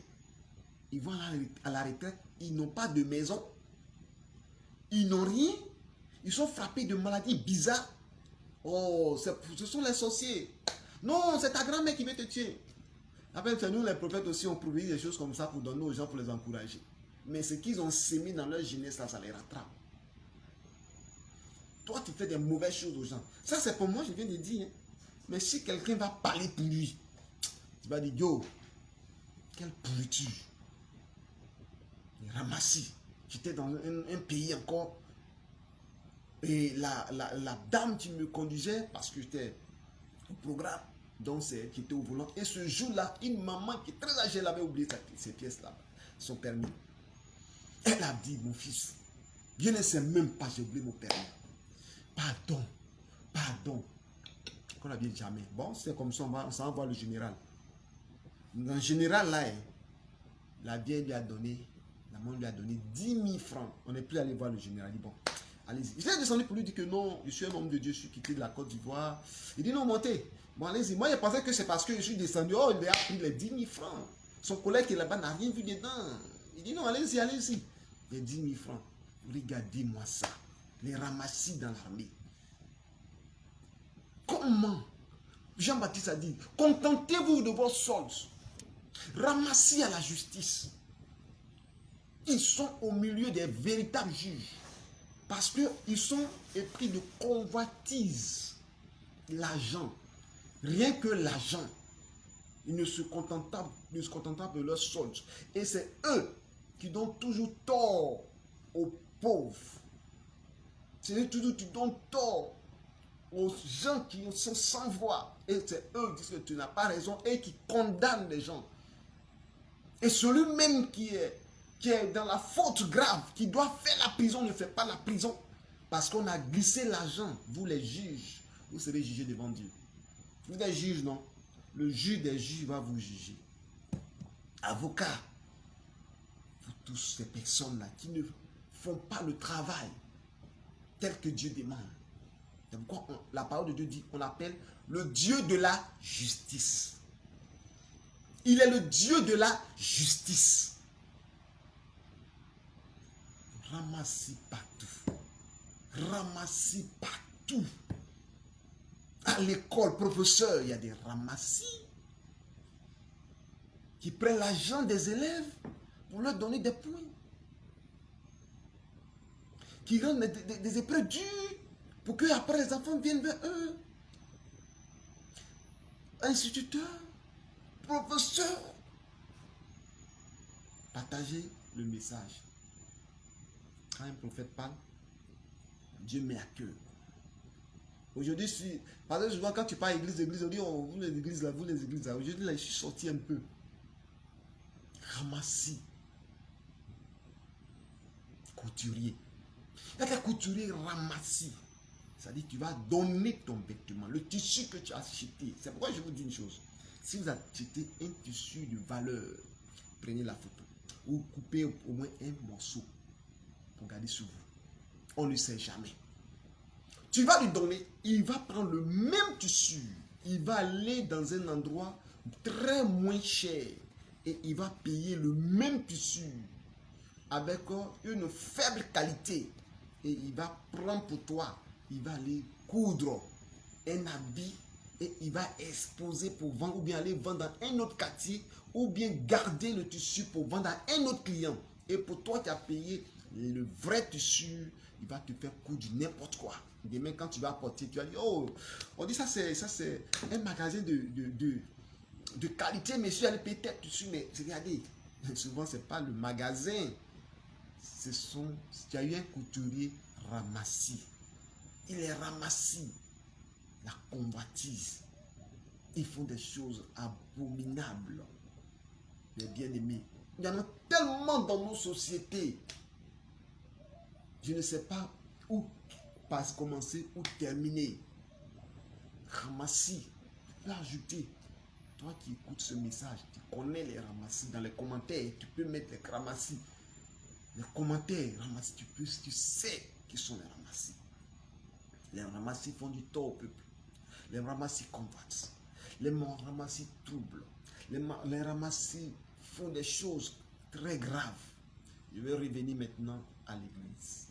ils vont à la retraite, ils n'ont pas de maison, ils n'ont rien, ils sont frappés de maladies bizarres. Oh, ce sont les sorciers. Non, c'est ta grand-mère qui veut te tuer. Après, nous, les prophètes aussi, on prouvé des choses comme ça pour donner aux gens, pour les encourager. Mais ce qu'ils ont sémé dans leur jeunesse, là, ça les rattrape. Toi, tu fais des mauvaises choses aux gens. Ça, c'est pour moi, je viens de dire. Hein. Mais si quelqu'un va parler pour lui, tu vas dire, yo, quelle pourriture. Ramassis. J'étais dans un pays encore. Et la dame qui me conduisait, parce que j'étais au programme, donc c'est qui était au volant. Et ce jour-là, une maman qui est très âgée, elle avait oublié ces pièces-là, son permis. Elle a dit, mon fils, je ne sais même pas, j'ai oublié mon permis. Pardon, pardon. On n'a bien jamais. Bon, c'est comme ça, on s'en va le général. Dans le général, là, la vieille lui a donné, la maman lui a donné 10 000 francs. On n'est plus allé voir le général. Il dit, bon, allez-y. Je suis descendu pour lui dire que non, je suis un homme de Dieu, je suis quitté de la Côte d'Ivoire. Il dit, non, montez. Bon, allez-y. Moi, je pensais que c'est parce que je suis descendu. Oh, il a pris les 10 000 francs. Son collègue qui est là-bas n'a rien vu dedans. Il dit, non, allez-y, allez-y. Les 10 000 francs. Regardez-moi ça. Les ramassis dans l'armée. Comment? Jean-Baptiste a dit, contentez-vous de vos soldes. Ramassez à la justice. Ils sont au milieu des véritables juges. Parce qu'ils sont épris de convoitise. L'argent. Rien que l'argent. Ils ne se contentent pas de leurs soldes. Et c'est eux qui donnent toujours tort aux pauvres. C'est eux toujours qui donnent tort aux gens qui sont sans voix. Et c'est eux qui disent que tu n'as pas raison et qui condamnent les gens. Et celui-même qui est dans la faute grave, qui doit faire la prison, ne fait pas la prison. Parce qu'on a glissé l'argent. Vous les juges, vous serez jugés devant Dieu. Vous êtes juges, non? Le juge des juges va vous juger. avocats, pour toutes ces personnes-là qui ne font pas le travail tel que Dieu demande. C'est pourquoi la parole de Dieu dit, on l'appelle le Dieu de la justice. Il est le Dieu de la justice. Ramassis partout. Ramassis partout. À l'école, professeur, il y a des ramassis qui prennent l'argent des élèves pour leur donner des points. Qui rendent des épreuves dures pour que après les enfants viennent vers eux. Instituteur, professeur. Partagez le message. Quand un prophète parle, Dieu met à cœur. Aujourd'hui, par exemple, souvent quand tu parles église, on dit, oh, vous les églises là. Aujourd'hui, là, je suis sorti un peu. Ramassis. Couturier. Il y a des couturiers ramassis. C'est-à-dire que tu vas donner ton vêtement, le tissu que tu as acheté. C'est pourquoi je vous dis une chose. Si vous achetez un tissu de valeur, prenez la photo. Ou coupez au moins un morceau pour garder sur vous. On ne sait jamais. Tu vas lui donner, il va prendre le même tissu. Il va aller dans un endroit très moins cher. Et il va payer le même tissu avec une faible qualité. Et il va prendre pour toi, il va aller coudre un habit et il va exposer pour vendre ou bien aller vendre dans un autre quartier ou bien garder le tissu pour vendre à un autre client. Et pour toi, tu as payé le vrai tissu, il va te faire coudre n'importe quoi. Demain, quand tu vas apporter, tu vas dire, oh, on dit ça c'est un magasin de qualité, monsieur, allez payer tel tissu, mais regardez, souvent, ce n'est pas le magasin. Tu as eu un couturier ramassis. Il est ramassis. La convoitise. Ils font des choses abominables. Mais bien aimés, il y en a tellement dans nos sociétés. Je ne sais pas où commencer ou terminer. Ramassis. Tu peux ajouter. Toi qui écoutes ce message, tu connais les ramassis. Dans les commentaires, tu peux mettre les ramassis. Les commentaires, ramassis, tu sais qui sont les ramassis. Les ramassis font du tort au peuple. Les ramassis convoitent. Les ramassis troublent. Les ramassis font des choses très graves. Je vais revenir maintenant à l'église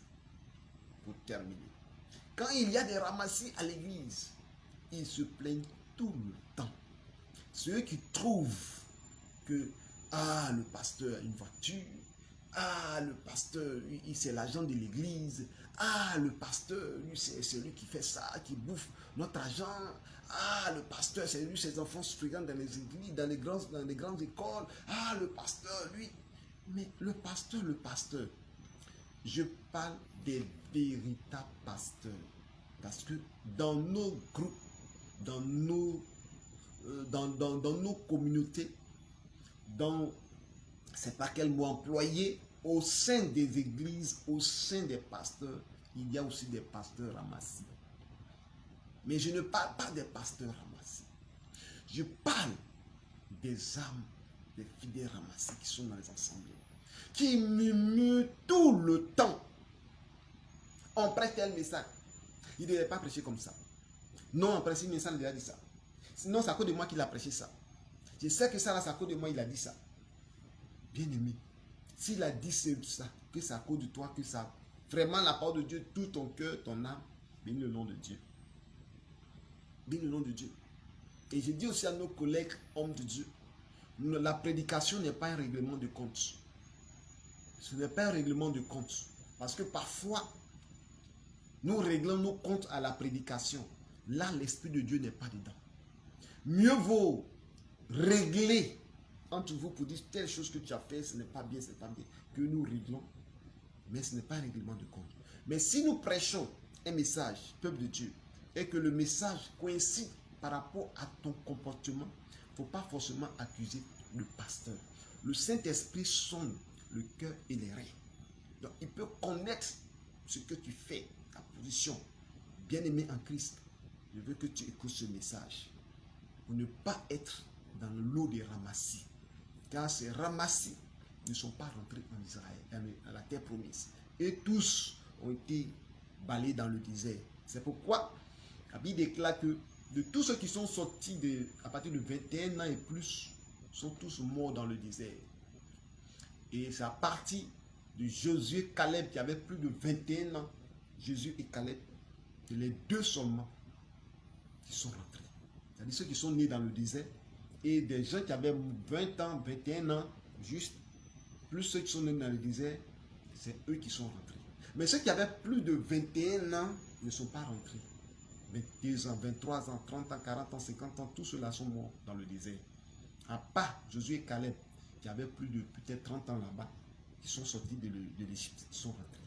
pour terminer. Quand il y a des ramassis à l'église, ils se plaignent tout le temps. Ceux qui trouvent que le pasteur a une voiture, le pasteur, c'est l'agent de l'église. Le pasteur, lui, c'est celui qui fait ça, qui bouffe notre argent. Le pasteur, c'est lui, ses enfants se fréquentent dans les églises, dans les grandes écoles. Le pasteur, lui. Mais le pasteur, je parle des véritables pasteurs. Parce que dans nos groupes, dans nos communautés, c'est pas quel mot employer, au sein des églises, au sein des pasteurs, il y a aussi des pasteurs ramassis. Mais je ne parle pas des pasteurs ramassis. Je parle des âmes, des fidèles ramassis qui sont dans les assemblées, qui murmurent tout le temps. On prêche tel message. Il ne devait pas prêcher comme ça. Non, on prêche un message, il a dit ça. Sinon, c'est à cause de moi qu'il a prêché ça. Je sais que ça, là, c'est à cause de moi, il a dit ça. Bien aimé, s'il a dit ça, que c'est à cause de toi, que ça, vraiment la parole de Dieu, tout ton cœur, ton âme, bénis le nom de Dieu. Bénis le nom de Dieu. Et je dis aussi à nos collègues, hommes de Dieu, la prédication n'est pas un règlement de compte. Ce n'est pas un règlement de compte. Parce que parfois, nous réglons nos comptes à la prédication. Là, l'Esprit de Dieu n'est pas dedans. Mieux vaut régler entre vous pour dire telle chose que tu as fait, ce n'est pas bien, que nous réglons. Mais ce n'est pas un règlement de compte. Mais si nous prêchons un message, peuple de Dieu, et que le message coïncide par rapport à ton comportement, il ne faut pas forcément accuser le pasteur. Le Saint-Esprit sonde le cœur et les reins. Donc, il peut connaître ce que tu fais, ta position. Bien-aimé en Christ, je veux que tu écoutes ce message pour ne pas être dans le lot des ramassis. car ces ramassis ne sont pas rentrés en Israël, à la terre promise. Et tous ont été balayés dans le désert. C'est pourquoi la Bible déclare que de tous ceux qui sont sortis à partir de 21 ans et plus, sont tous morts dans le désert. Et c'est à partir de Josué et Caleb qui avaient plus de 21 ans, Josué et Caleb, et les deux seulement qui sont rentrés. C'est-à-dire ceux qui sont nés dans le désert et des gens qui avaient 20 ans, 21 ans, juste, plus ceux qui sont nés dans le désert, c'est eux qui sont rentrés. Mais ceux qui avaient plus de 21 ans ne sont pas rentrés. 22 ans, 23 ans, 30 ans, 40 ans, 50 ans, tous ceux-là sont morts dans le désert. À part Josué et Caleb, qui avaient plus de peut-être 30 ans là-bas, qui sont sortis de l'Égypte, qui sont rentrés.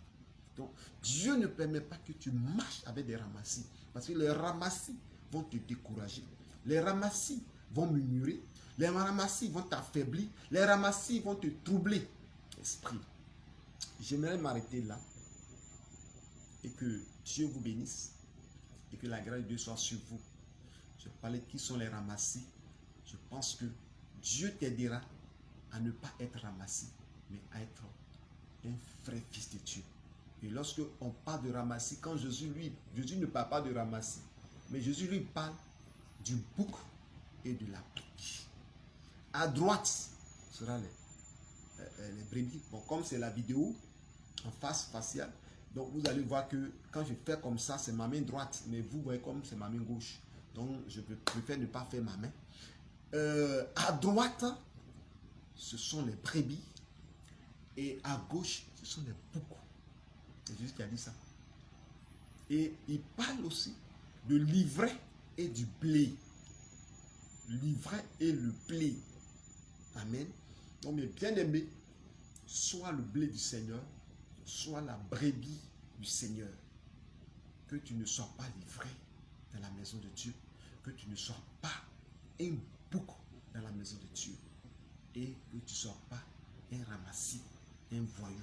Donc, Dieu ne permet pas que tu marches avec des ramassis. Parce que les ramassis vont te décourager. Les ramassis vont murmurer. Les ramassis vont t'affaiblir. Les ramassis vont te troubler l'esprit. J'aimerais m'arrêter là. Et que Dieu vous bénisse. Et que la grâce de Dieu soit sur vous. Je parlais de qui sont les ramassis. Je pense que Dieu t'aidera à ne pas être ramassé, mais à être un vrai fils de Dieu. Et lorsque on parle de ramassis, quand Jésus ne parle pas de ramassis, mais Jésus lui parle du bouc et de la brique. À droite sera les brebis. Bon, comme c'est la vidéo en face faciale, donc vous allez voir que quand je fais comme ça, c'est ma main droite, mais vous voyez comme c'est ma main gauche. Donc je préfère ne pas faire ma main. À droite, ce sont les brebis, et à gauche, ce sont les boucs. C'est Jésus qui a dit ça. Et il parle aussi de l'ivraie et du blé. L'ivraie et le blé. Amen. Donc, mes bien-aimés, soit le blé du Seigneur, soit la brebis du Seigneur. Que tu ne sois pas livré dans la maison de Dieu. Que tu ne sois pas un bouc dans la maison de Dieu. Et que tu ne sois pas un ramassis, un voyou,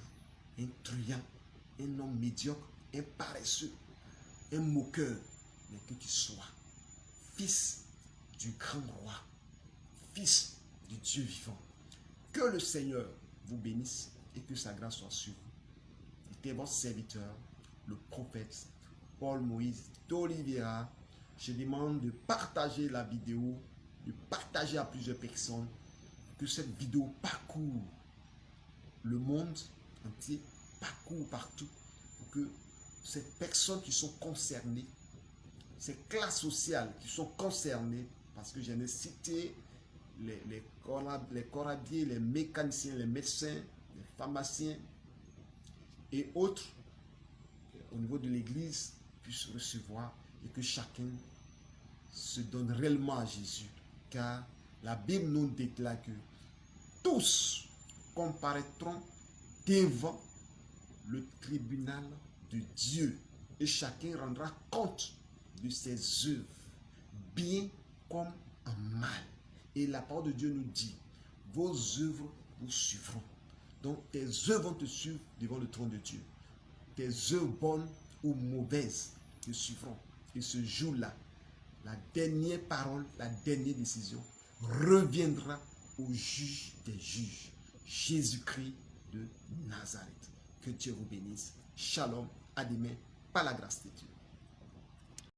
un truand, un homme médiocre, un paresseux, un moqueur, mais que tu sois fils du grand roi, fils du Dieu vivant. Que le Seigneur vous bénisse et que sa grâce soit sur vous. C'était votre serviteur, le prophète Paul Moïse d'Oliveira. Je demande de partager la vidéo, de partager à plusieurs personnes, que cette vidéo parcourt le monde entier, parcourt partout, pour que ces personnes qui sont concernées, ces classes sociales qui sont concernées, parce que j'en ai cité les coradiers, les mécaniciens, les médecins, les pharmaciens et autres, au niveau de l'église, puissent recevoir et que chacun se donne réellement à Jésus. Car la Bible nous déclare que tous comparaîtront devant le tribunal de Dieu et chacun rendra compte de ses œuvres, bien comme en mal. Et la parole de Dieu nous dit, vos œuvres vous suivront. Donc tes œuvres vont te suivre devant le trône de Dieu. Tes œuvres bonnes ou mauvaises te suivront. Et ce jour-là, la dernière parole, la dernière décision reviendra au juge des juges, Jésus-Christ de Nazareth. Que Dieu vous bénisse. Shalom, à demain, par la grâce de Dieu.